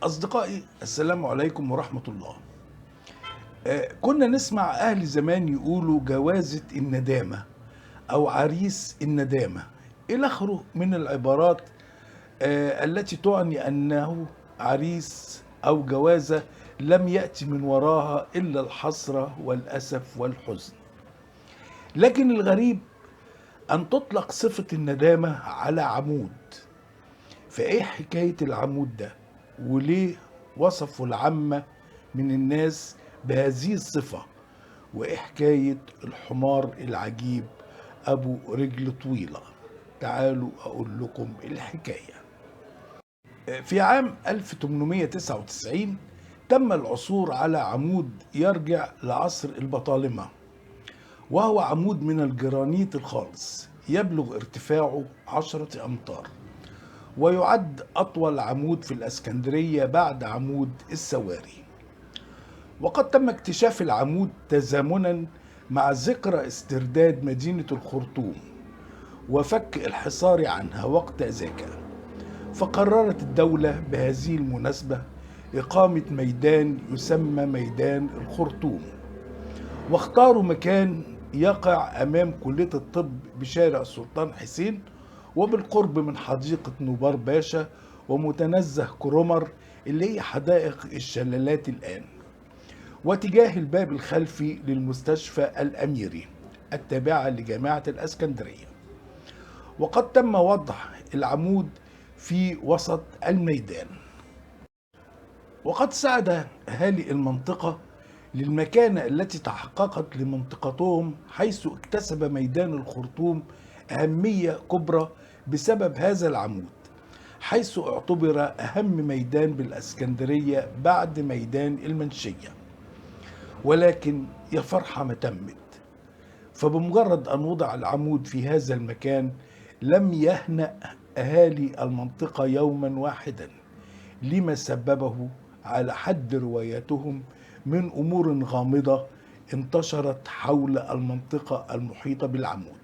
أصدقائي السلام عليكم ورحمة الله. كنا نسمع أهل زمان يقولوا جوازة الندامة أو عريس الندامة إلى آخره من العبارات التي تعني أنه عريس أو جوازة لم يأتي من وراها إلا الحسرة والأسف والحزن. لكن الغريب أن تطلق صفة الندامة على عمود. فإيه حكاية العمود ده؟ وليه وصفوا العامة من الناس بهذه الصفة؟ وإيه حكاية الحمار العجيب أبو رجل طويلة؟ تعالوا أقول لكم الحكاية. في عام 1899 تم العثور على عمود يرجع لعصر البطالمة، وهو عمود من الجرانيت الخالص يبلغ ارتفاعه 10 أمتار، ويعد أطول عمود في الإسكندرية بعد عمود السواري. وقد تم اكتشاف العمود تزامنا مع ذكرى استرداد مدينة الخرطوم وفك الحصار عنها وقت ذاك، فقررت الدولة بهذه المناسبة إقامة ميدان يسمى ميدان الخرطوم، واختاروا مكان يقع أمام كلية الطب بشارع السلطان حسين، وبالقرب من حديقة نوبار باشا ومتنزه كرومر اللي هي حدائق الشلالات الآن، وتجاه الباب الخلفي للمستشفى الأميري التابعة لجامعة الإسكندرية. وقد تم وضع العمود في وسط الميدان. وقد ساعد أهالي المنطقة للمكانة التي تحققت لمنطقتهم، حيث اكتسب ميدان الخرطوم أهمية كبرى بسبب هذا العمود، حيث اعتبر أهم ميدان بالإسكندرية بعد ميدان المنشية. ولكن يا فرحة ما تمت، فبمجرد أن وضع العمود في هذا المكان لم يهنأ أهالي المنطقة يوما واحدا لما سببه على حد رواياتهم من أمور غامضة انتشرت حول المنطقة المحيطة بالعمود،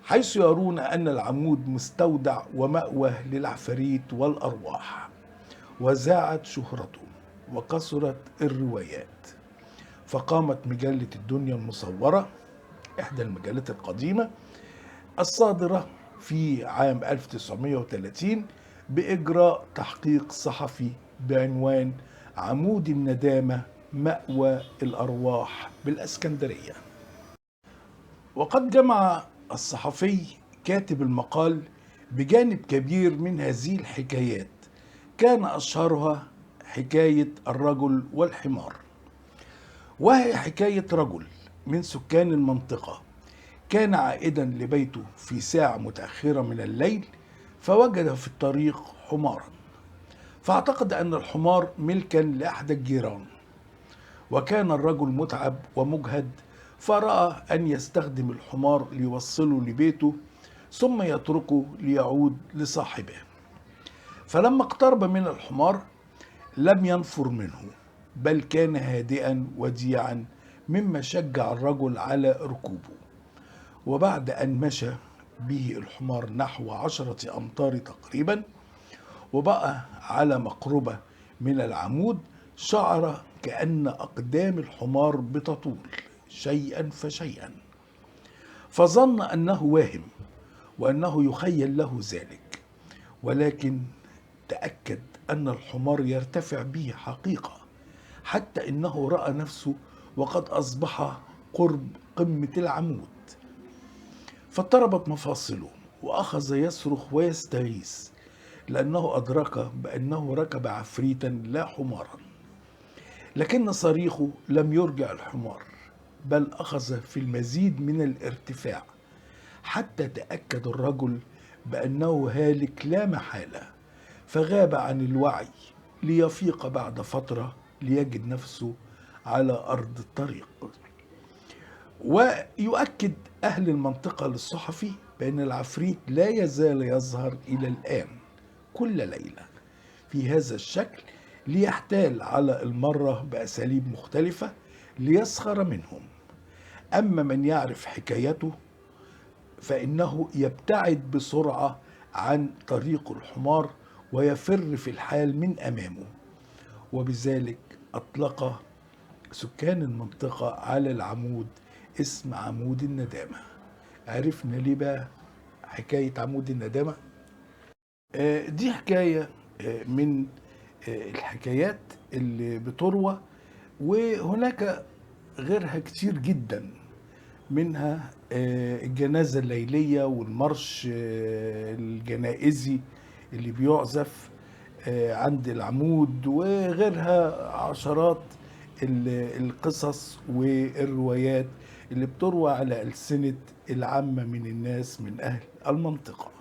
حيث يرون أن العمود مستودع ومأوى للعفاريت والأرواح. وزاعت شهرته وكثرت الروايات، فقامت مجلة الدنيا المصورة، إحدى المجلات القديمة الصادرة في عام 1930، بإجراء تحقيق صحفي بعنوان عمود الندامة مأوى الأرواح بالإسكندرية. وقد جمع الصحفي كاتب المقال بجانب كبير من هذه الحكايات، كان أشهرها حكاية الرجل والحمار، وهي حكاية رجل من سكان المنطقة كان عائدا لبيته في ساعة متأخرة من الليل، فوجد في الطريق حمارا، فاعتقد أن الحمار ملكا لأحد الجيران، وكان الرجل متعب ومجهد، فرأى أن يستخدم الحمار ليوصله لبيته ثم يتركه ليعود لصاحبه. فلما اقترب من الحمار لم ينفر منه، بل كان هادئا وديعا، مما شجع الرجل على ركوبه. وبعد أن مشى به الحمار نحو 10 أمتار تقريبا، وبقى على مقربة من العمود، شعر كأن أقدام الحمار بتطول شيئا فشيئا، فظن أنه واهم وأنه يخيل له ذلك، ولكن تأكد أن الحمار يرتفع به حقيقة، حتى إنه رأى نفسه وقد أصبح قرب قمة العمود، فاضطربت مفاصله وأخذ يصرخ ويستغيث، لأنه أدرك بأنه ركب عفريتا لا حمارا. لكن صريخه لم يرجع الحمار، بل أخذ في المزيد من الارتفاع، حتى تأكد الرجل بأنه هالك لا محالة، فغاب عن الوعي ليفيق بعد فترة ليجد نفسه على أرض الطريق. ويؤكد أهل المنطقة للصحفي بأن العفريت لا يزال يظهر إلى الآن كل ليلة في هذا الشكل، ليحتال على المرة بأساليب مختلفة ليسخر منهم. أما من يعرف حكايته فإنه يبتعد بسرعة عن طريق الحمار ويفر في الحال من أمامه. وبذلك أطلق سكان المنطقة على العمود اسم عمود الندامة. عرفنا ليه بقى حكاية عمود الندامة؟ دي حكاية من الحكايات اللي بتروى، وهناك غيرها كتير جدا، منها الجنازة الليلية والمرش الجنائزي اللي بيعزف عند العمود، وغيرها عشرات القصص والروايات اللي بتروى على ألسنة العامة من الناس من أهل المنطقة.